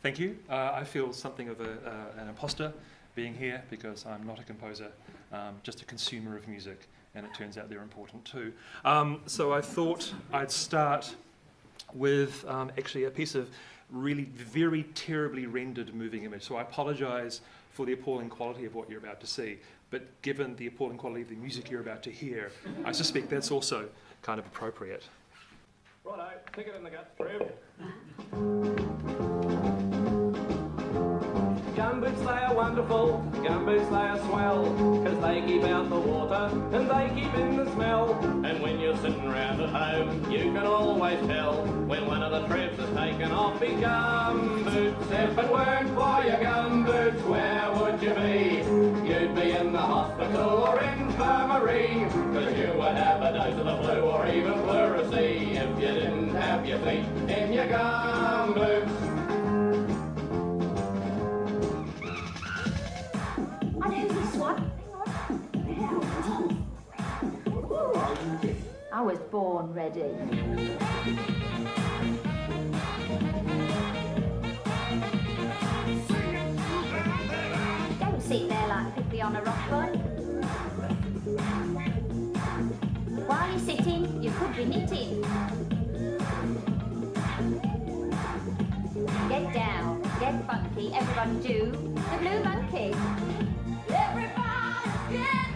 Thank you. I feel something of an imposter being here because I'm not a composer, just a consumer of music, and it turns out they're important too. So I thought I'd start with actually a piece of really very terribly rendered moving image. So I apologize for the appalling quality of what you're about to see, but given the appalling quality of the music you're about to hear, I suspect that's also kind of appropriate. Righto, kick it in the guts, Trev. Gumboots, they are wonderful, gumboots, they are swell, cause they keep out the water and they keep in the smell. And when you're sitting round at home, you can always tell when one of the Trevs has taken off his gumboots. If it weren't for your gumboots, where would you be? You'd be in the hospital or infirmary, cause you would have a dose of the flu or even pleurisy if you didn't have your feet in your gumboots. I was born ready. Don't sit there like Pippi on a rock bun. While you're sitting, you could be knitting. Get down, get funky, everybody do the blue monkey. Everybody get.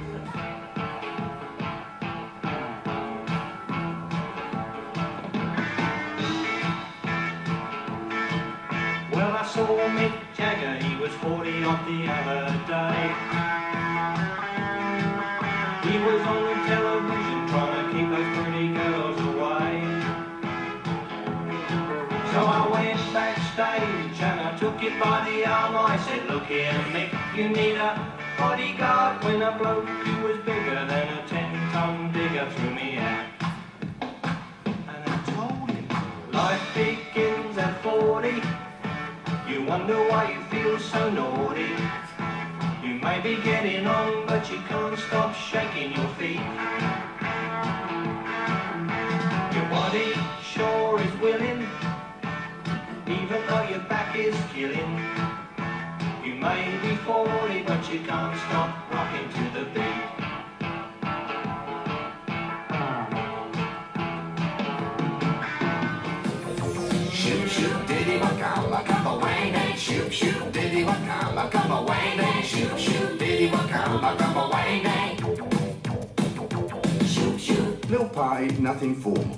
Well, I saw Mick Jagger, he was 40 odd the other day. He was on television trying to keep those pretty girls away. So I went backstage and I took it by the arm. I said, look here Mick, you need a bodyguard. When a bloke who was bigger than a 10-ton digger threw me out. And I told him, life begins at 40. You wonder why you feel so naughty. You may be getting on, but you can't stop shaking your feet. Your body sure is willing, even though your back is killing. You may be 40, but you can't stop rocking to the beat. Shoot, shoot, diddy, waka, waka, away, nay. Shoot, shoot, diddy, waka, waka, away, nay. Shoot, shoot, diddy, waka, waka, away, nay. Shoot, shoot. Little party, nothing formal.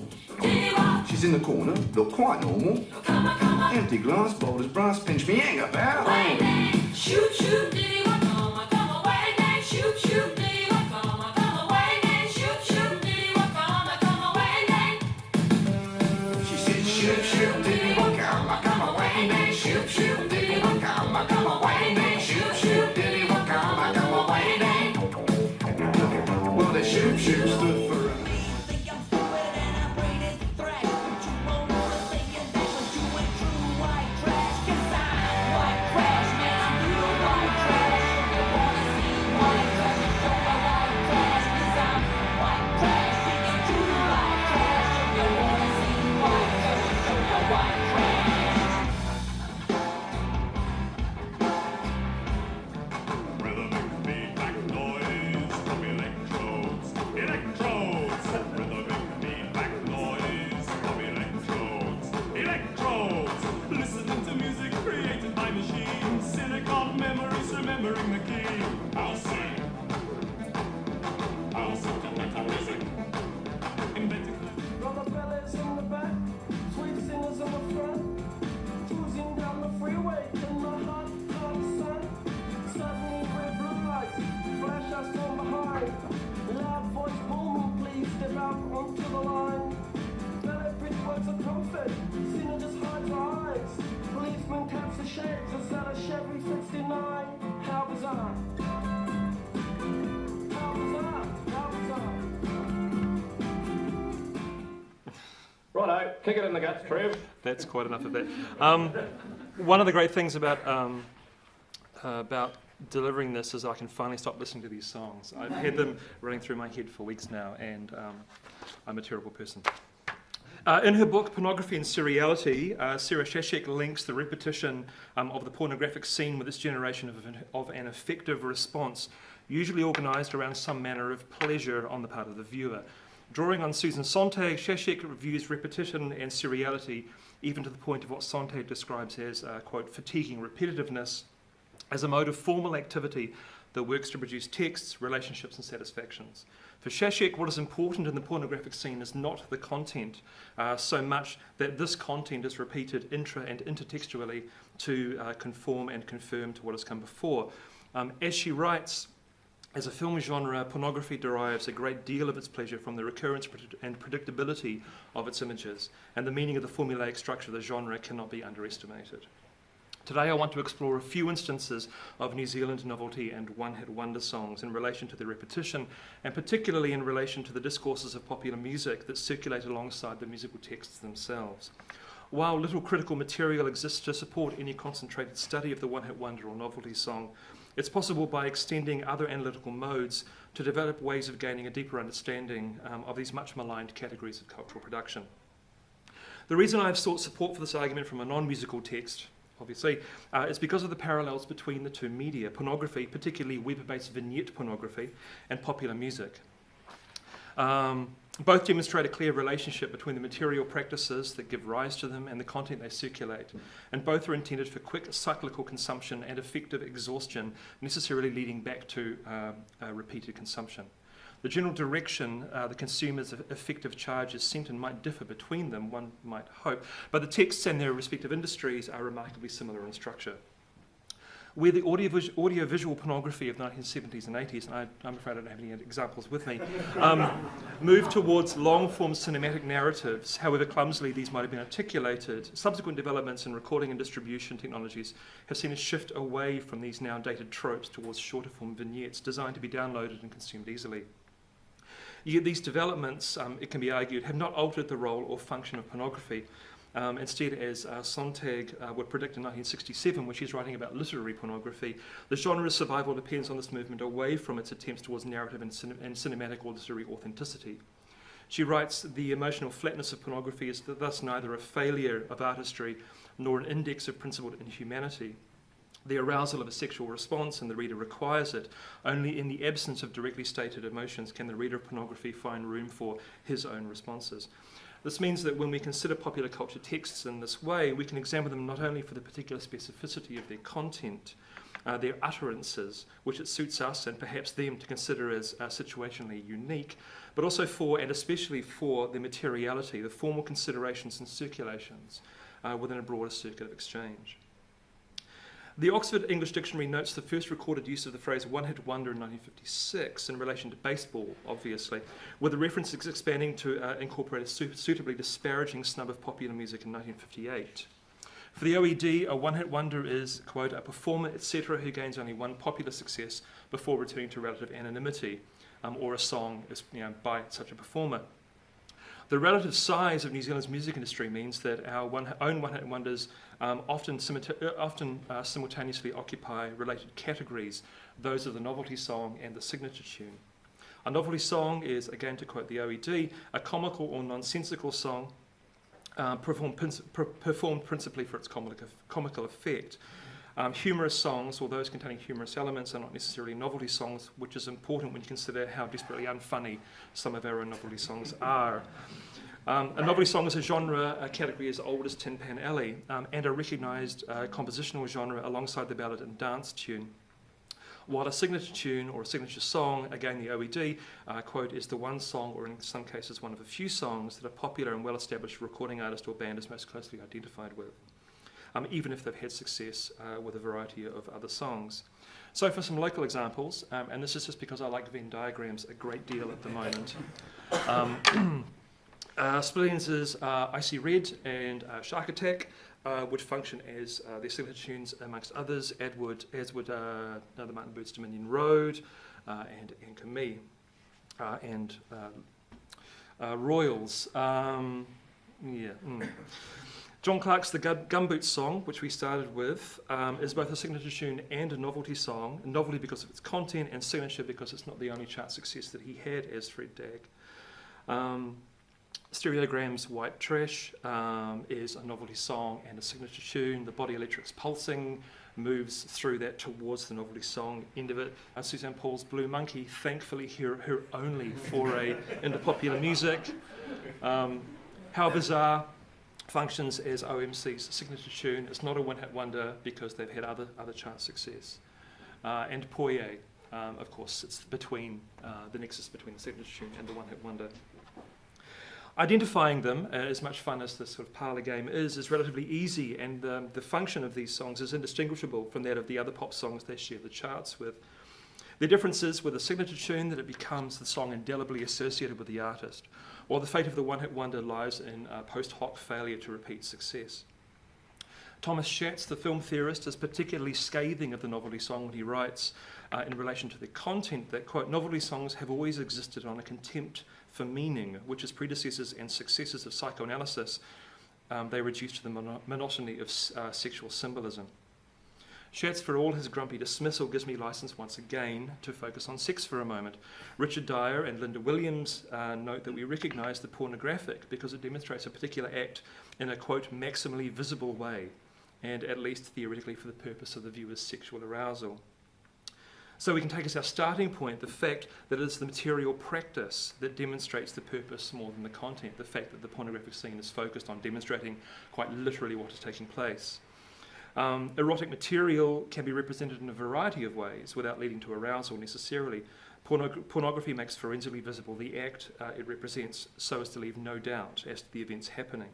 She's in the corner, look quite normal. Empty glass, bold as brass, pinch me, hang about. Away, nay. Shoot, shoot, diddy, waka, waka, away, nay. Shoot, shoot, diddy, waka, waka, away, nay. Shoot, shoot, diddy, waka, waka, away, nay. She said, shoot, shoot, diddy, waka, waka, away, nay. Shoot, shoot, diddy, waka, waka, away, nay. Shoot, shoot, diddy, waka, waka, away, nay. Well, the shoot, shoot stood for Righto, kick it in the guts, Trev. That's quite enough of that. One of the great things about delivering this is I can finally stop listening to these songs. I've had them running through my head for weeks now, and I'm a terrible person. In her book, Pornography and Seriality, Sarah Shashik links the repetition of the pornographic scene with its generation of an effective response, usually organised around some manner of pleasure on the part of the viewer. Drawing on Susan Sontag, Shashik reviews repetition and seriality, even to the point of what Sontag describes as, quote, fatiguing repetitiveness, as a mode of formal activity that works to produce texts, relationships and satisfactions. For Shashik, what is important in the pornographic scene is not the content so much that this content is repeated intra and intertextually to conform and confirm to what has come before. As she writes, as a film genre, pornography derives a great deal of its pleasure from the recurrence and predictability of its images, and the meaning of the formulaic structure of the genre cannot be underestimated. Today I want to explore a few instances of New Zealand novelty and one-hit wonder songs in relation to the repetition, and particularly in relation to the discourses of popular music that circulate alongside the musical texts themselves. While little critical material exists to support any concentrated study of the one-hit wonder or novelty song, it's possible by extending other analytical modes to develop ways of gaining a deeper understanding of these much maligned categories of cultural production. The reason I've sought support for this argument from a non-musical text, obviously, is because of the parallels between the two media, pornography, particularly web-based vignette pornography, and popular music. Both demonstrate a clear relationship between the material practices that give rise to them and the content they circulate, and both are intended for quick cyclical consumption and effective exhaustion, necessarily leading back to repeated consumption. The general direction the consumer's effective charge is sent in might differ between them, one might hope, but the texts and their respective industries are remarkably similar in structure. Where the audiovisual pornography of the 1970s and 80s, and I'm afraid I don't have any examples with me, moved towards long-form cinematic narratives, however clumsily these might have been articulated, subsequent developments in recording and distribution technologies have seen a shift away from these now dated tropes towards shorter-form vignettes designed to be downloaded and consumed easily. Yet these developments, it can be argued, have not altered the role or function of pornography. Instead, as Sontag would predict in 1967 when she's writing about literary pornography, the genre's survival depends on this movement away from its attempts towards narrative and cinematic or literary authenticity. She writes, the emotional flatness of pornography is thus neither a failure of artistry nor an index of principled inhumanity. The arousal of a sexual response, and the reader requires it. Only in the absence of directly stated emotions can the reader of pornography find room for his own responses. This means that when we consider popular culture texts in this way, we can examine them not only for the particular specificity of their content, their utterances, which it suits us and perhaps them to consider as situationally unique, but also for, and especially for, the materiality, the formal considerations and circulations within a broader circuit of exchange. The Oxford English Dictionary notes the first recorded use of the phrase one-hit wonder in 1956 in relation to baseball, obviously, with the reference expanding to incorporate a suitably disparaging snub of popular music in 1958. For the OED, a one-hit wonder is, quote, a performer, etc., who gains only one popular success before returning to relative anonymity, or a song is, by such a performer. The relative size of New Zealand's music industry means that our own one-hit wonders often simultaneously occupy related categories, those of the novelty song and the signature tune. A novelty song is, again to quote the OED, a comical or nonsensical song performed principally for its comical effect. Humorous songs, or those containing humorous elements, are not necessarily novelty songs, which is important when you consider how desperately unfunny some of our own novelty songs are. A novelty song is a genre category as old as Tin Pan Alley, and a recognised compositional genre alongside the ballad and dance tune. While a signature tune or a signature song, again the OED, quote, is the one song, or in some cases one of a few songs, that a popular and well-established recording artist or band is most closely identified with, even if they've had success with a variety of other songs. So for some local examples, and this is just because I like Venn diagrams a great deal at the moment, Splitting's Icy Red and Shark Attack would function as their signature tunes amongst others, as would the Martin Bird's Dominion Road and Anchor Me and Royals. John Clarke's The Gumboot song, which we started with, is both a signature tune and a novelty song. A novelty because of its content, and signature because it's not the only chart success that he had as Fred Dagg. Stereogram's White Trash is a novelty song and a signature tune. The body electrics pulsing moves through that towards the novelty song end of it. Suzanne Paul's Blue Monkey, thankfully her only foray into popular music. How Bizarre functions as OMC's signature tune. It's not a one-hit wonder because they've had other chart success. And Poye, of course, it's between the nexus between the signature tune and the one-hit wonder. Identifying them, as much fun as this sort of parlour game is relatively easy, and the function of these songs is indistinguishable from that of the other pop songs they share the charts with. The difference is with a signature tune that it becomes the song indelibly associated with the artist, while the fate of the one-hit wonder lies in post hoc failure to repeat success. Thomas Schatz, the film theorist, is particularly scathing of the novelty song when he writes in relation to the content that, quote, novelty songs have always existed on a contempt for meaning, which as predecessors and successors of psychoanalysis, they reduce to the monotony of sexual symbolism. Schatz, for all his grumpy dismissal, gives me license once again to focus on sex for a moment. Richard Dyer and Linda Williams note that we recognise the pornographic because it demonstrates a particular act in a, quote, maximally visible way, and at least theoretically for the purpose of the viewer's sexual arousal. So we can take as our starting point the fact that it is the material practice that demonstrates the purpose more than the content, the fact that the pornographic scene is focused on demonstrating quite literally what is taking place. Erotic material can be represented in a variety of ways without leading to arousal necessarily. Pornography makes forensically visible the act it represents so as to leave no doubt as to the events happening.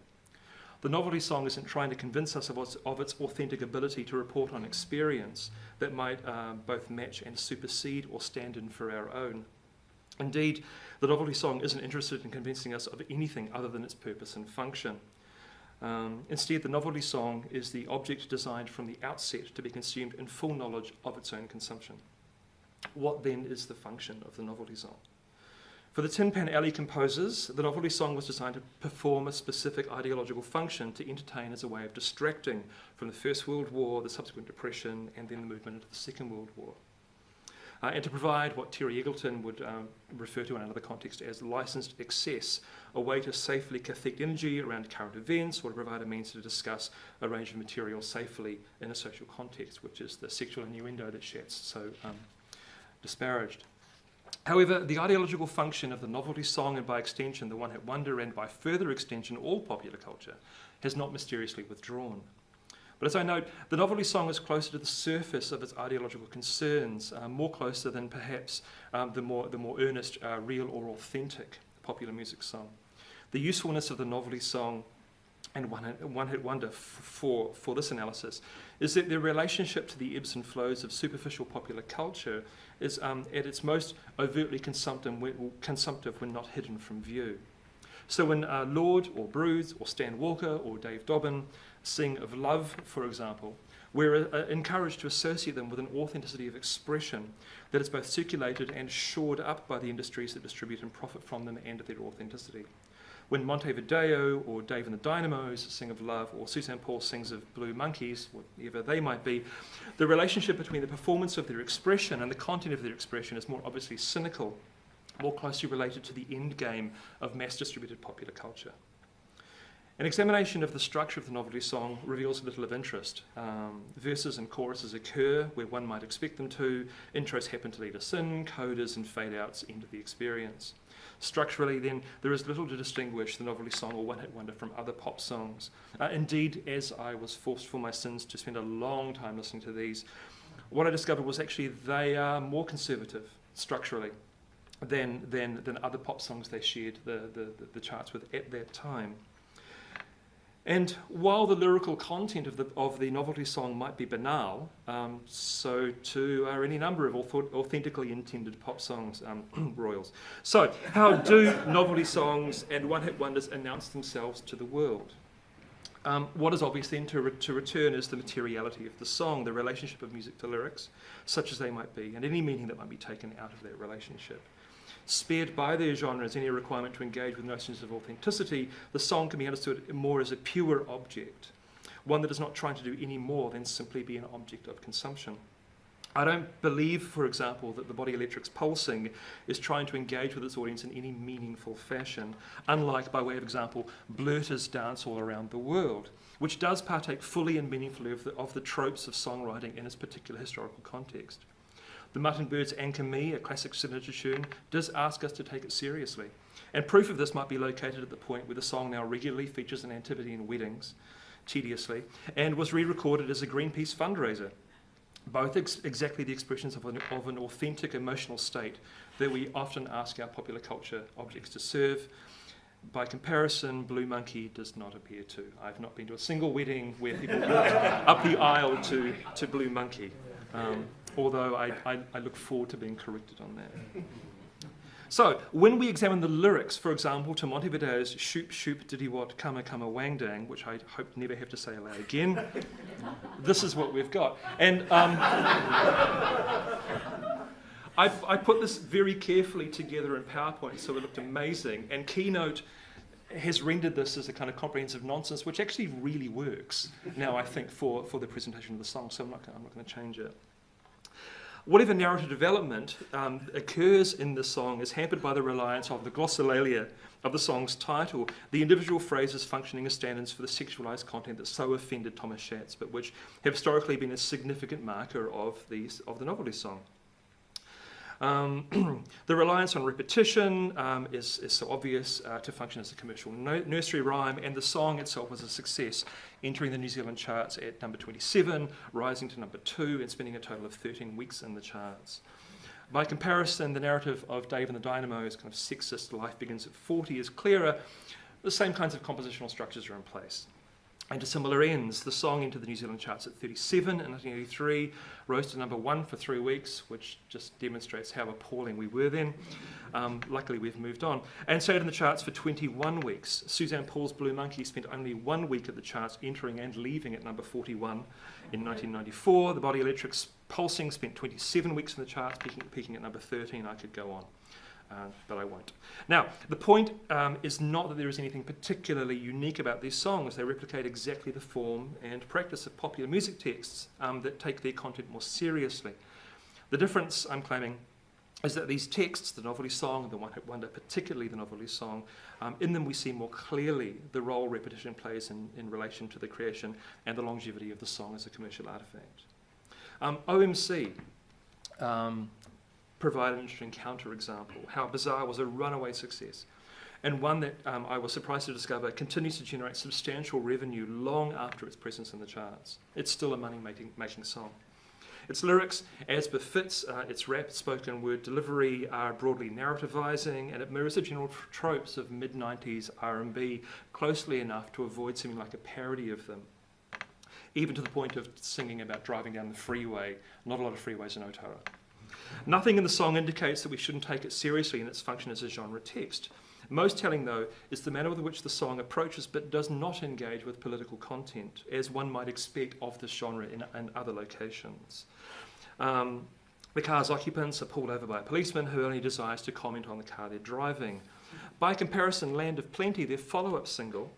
The novelty song isn't trying to convince us of its authentic ability to report on experience that might both match and supersede or stand in for our own. Indeed, the novelty song isn't interested in convincing us of anything other than its purpose and function. Instead, the novelty song is the object designed from the outset to be consumed in full knowledge of its own consumption. What then is the function of the novelty song? For the Tin Pan Alley composers, the novelty song was designed to perform a specific ideological function to entertain as a way of distracting from the First World War, the subsequent Depression, and then the movement into the Second World War. And to provide what Terry Eggleton would refer to in another context as licensed excess, a way to safely cathect energy around current events, or to provide a means to discuss a range of material safely in a social context, which is the sexual innuendo that Schatz so disparaged. However, the ideological function of the novelty song, and by extension the one-hit wonder, and by further extension all popular culture, has not mysteriously withdrawn. But as I note, the novelty song is closer to the surface of its ideological concerns, more closer than perhaps the more earnest, real or authentic popular music song. The usefulness of the novelty song and one-hit wonder for this analysis is that their relationship to the ebbs and flows of superficial popular culture is at its most overtly consumptive when not hidden from view. So when Lord or Bruce or Stan Walker or Dave Dobbin sing of love, for example, we're encouraged to associate them with an authenticity of expression that is both circulated and shored up by the industries that distribute and profit from them and their authenticity. When Montevideo or Dave and the Dynamos sing of love, or Suzanne Paul sings of blue monkeys, whatever they might be, the relationship between the performance of their expression and the content of their expression is more obviously cynical, more closely related to the end game of mass-distributed popular culture. An examination of the structure of the novelty song reveals little of interest. Verses and choruses occur where one might expect them to, intros happen to lead us in, codas and fade-outs end the experience. Structurally, then, there is little to distinguish the novelty song or one-hit wonder from other pop songs. Indeed, as I was forced for my sins to spend a long time listening to these, what I discovered was actually they are more conservative structurally than other pop songs they shared the charts with at that time. And while the lyrical content of the novelty song might be banal, so too are any number of authentically intended pop songs, royals. So how do novelty songs and one-hit wonders announce themselves to the world? What is obvious then to return is the materiality of the song, the relationship of music to lyrics, such as they might be, and any meaning that might be taken out of that relationship. Spared by their genres any requirement to engage with notions of authenticity, the song can be understood more as a pure object, one that is not trying to do any more than simply be an object of consumption. I don't believe, for example, that the Body Electric's Pulsing is trying to engage with its audience in any meaningful fashion, unlike, by way of example, Blurter's Dance All Around the World, which does partake fully and meaningfully of the tropes of songwriting in its particular historical context. The Mutton Birds' Anchor Me, a classic signature tune, does ask us to take it seriously. And proof of this might be located at the point where the song now regularly features an nativity in weddings, tediously, and was re-recorded as a Greenpeace fundraiser. Both exactly the expressions of an authentic emotional state that we often ask our popular culture objects to serve. By comparison, Blue Monkey does not appear to. I've not been to a single wedding where people walk up the aisle to Blue Monkey, although I look forward to being corrected on that. So, when we examine the lyrics, for example, to Montevideo's Shoop Shoop Diddy Wat Kama Kama Wang Dang, which I hope never have to say aloud again, this is what we've got. And I put this very carefully together in PowerPoint so it looked amazing, and Keynote has rendered this as a kind of comprehensive nonsense, which actually really works now, I think, for the presentation of the song, so I'm not going to change it. Whatever narrative development occurs in the song is hampered by the reliance of the glossolalia of the song's title, the individual phrases functioning as stand-ins for the sexualised content that so offended Thomas Schatz, but which have historically been a significant marker of the novelty song. The reliance on repetition is so obvious to function as a commercial nursery rhyme, and the song itself was a success, entering the New Zealand charts at number 27, rising to number 2, and spending a total of 13 weeks in the charts. By comparison, the narrative of Dave and the Dynamo's kind of sexist life begins at 40 is clearer. The same kinds of compositional structures are in place. And to similar ends, the song entered the New Zealand charts at 37 in 1983, rose to number 1 for 3 weeks, which just demonstrates how appalling we were then. Luckily, we've moved on. And stayed in the charts for 21 weeks. Suzanne Paul's Blue Monkey spent only 1 week at the charts, entering and leaving at number 41 in 1994. The Body Electric's Pulsing spent 27 weeks in the charts, peaking at number 13. I could go on. But I won't. Now, the point is not that there is anything particularly unique about these songs. They replicate exactly the form and practice of popular music texts that take their content more seriously. The difference, I'm claiming, is that these texts, the Novelty Song and the One Hit Wonder, particularly the Novelty Song, in them we see more clearly the role repetition plays in relation to the creation and the longevity of the song as a commercial artefact. OMC provide an interesting counterexample. How Bizarre was a runaway success, and one that I was surprised to discover continues to generate substantial revenue long after its presence in the charts. It's still a money-making song. Its lyrics, as befits its rap spoken word delivery, are broadly narrativizing, and it mirrors the general tropes of mid-90s R&B closely enough to avoid seeming like a parody of them, even to the point of singing about driving down the freeway. Not a lot of freeways in Otara. Nothing in the song indicates that we shouldn't take it seriously in its function as a genre text. Most telling, though, is the manner with which the song approaches but does not engage with political content, as one might expect of this genre in other locations. The car's occupants are pulled over by a policeman who only desires to comment on the car they're driving. By comparison, Land of Plenty, their follow-up single,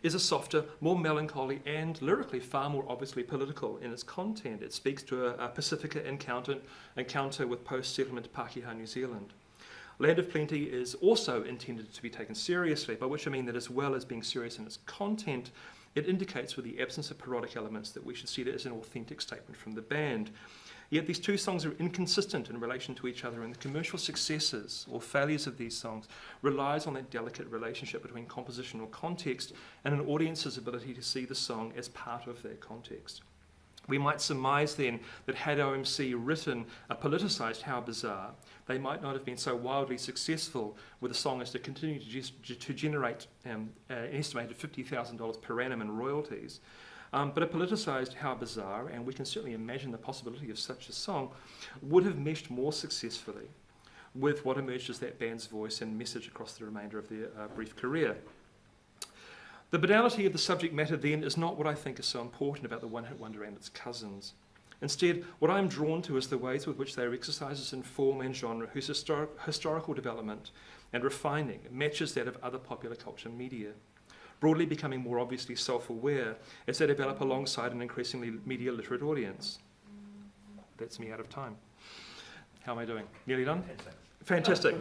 is a softer, more melancholy and lyrically far more obviously political in its content. It speaks to a Pacifica encounter with post-settlement Pākehā New Zealand. Land of Plenty is also intended to be taken seriously, by which I mean that as well as being serious in its content, it indicates with the absence of parodic elements that we should see it as an authentic statement from the band. Yet these two songs are inconsistent in relation to each other, and the commercial successes or failures of these songs relies on that delicate relationship between composition or context and an audience's ability to see the song as part of their context. We might surmise then that had OMC written a politicised How Bizarre, they might not have been so wildly successful with the song as to continue to generate an estimated $50,000 per annum in royalties. But a politicised How Bizarre, and we can certainly imagine the possibility of such a song, would have meshed more successfully with what emerged as that band's voice and message across the remainder of their brief career. The banality of the subject matter then is not what I think is so important about the One Hit Wonder and its cousins. Instead, what I am drawn to is the ways with which they are exercises in form and genre whose historical development and refining matches that of other popular culture media, broadly becoming more obviously self-aware as they develop alongside an increasingly media-literate audience. That's me out of time. How am I doing? Nearly done? Fantastic.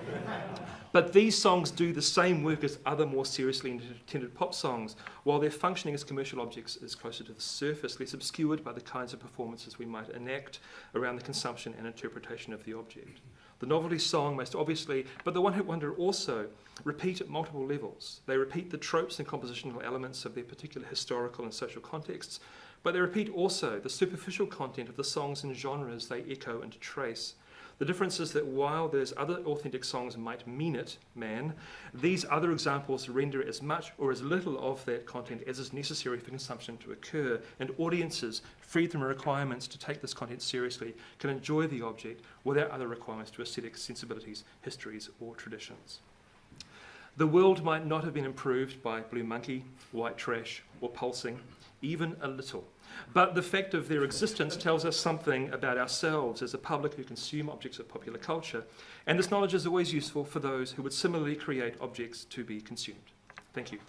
But these songs do the same work as other more seriously intended pop songs, while their functioning as commercial objects is closer to the surface, less obscured by the kinds of performances we might enact around the consumption and interpretation of the object. The novelty song most obviously, but the one-hit wonder also, repeat at multiple levels. They repeat the tropes and compositional elements of their particular historical and social contexts, but they repeat also the superficial content of the songs and genres they echo and trace. The difference is that while those other authentic songs might mean it, man, these other examples render as much or as little of that content as is necessary for consumption to occur, and audiences, freed from requirements to take this content seriously, can enjoy the object without other requirements to aesthetic sensibilities, histories, or traditions. The world might not have been improved by Blue Monkey, White Trash, or Pulsing, even a little. But the fact of their existence tells us something about ourselves as a public who consume objects of popular culture, and this knowledge is always useful for those who would similarly create objects to be consumed. Thank you.